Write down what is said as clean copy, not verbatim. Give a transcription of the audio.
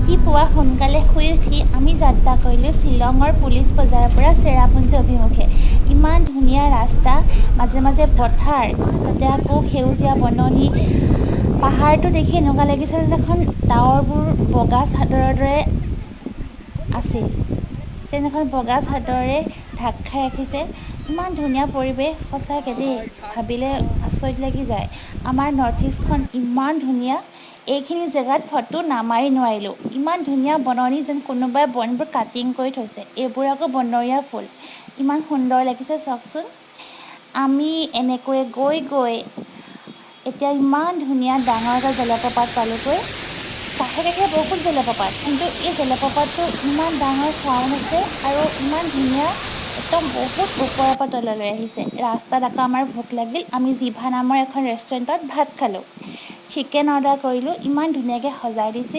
ৰাতিপুৱা সোনকালে শুই উঠি আমি যাত্ৰা কৰিলোঁ শ্বিলঙৰ পুলিচ বজাৰৰ পৰা চেৰাপুঞ্জী অভিমুখে। ইমান ধুনীয়া ৰাস্তা, মাজে মাজে পথাৰ, তাতে আকৌ সেউজীয়া বননি। পাহাৰটো দেখি এনেকুৱা লাগিছিল এখন ডাৱৰবোৰ বগা চাদৰৰ দৰে আছিল, যেন এখন বগা চাদৰে ঢাক খাই ৰাখিছে। ইমান ধুনীয়া পৰিৱেশ, সঁচাকৈ দেই, ভাবিলে আচৰিত লাগি যায়। আমাৰ নৰ্থ ইষ্টখন ইমান ধুনীয়া, এইখিনি জেগাত ফটো নামাৰি নোৱাৰিলোঁ। ইমান ধুনীয়া বননি, যেন কোনোবাই বনবোৰ কাটিং কৰি থৈছে। এইবোৰ আকৌ বনৰীয়া ফুল, ইমান সুন্দৰ লাগিছে চাওকচোন। আমি এনেকৈ গৈ গৈ এতিয়া ইমান ধুনীয়া ডাঙৰ এটা জলপ্ৰপাত পালোগৈ। কাষে কাষে বহুত জলপ্ৰপাত, কিন্তু এই জলপ্ৰপাতটো ইমান ডাঙৰ চাউণ্ড আছে আৰু ইমান ধুনীয়া, একদম বহুত ওপৰৰ পৰা তললৈ আহিছে। ৰাস্তাত আকৌ আমাৰ ভোক লাগিল, আমি জিভা নামৰ এখন ৰেষ্টুৰেণ্টত ভাত খালোঁ। চিকেন অৰ্ডাৰ কৰিলোঁ, ইমান ধুনীয়াকৈ সজাই দিছিল।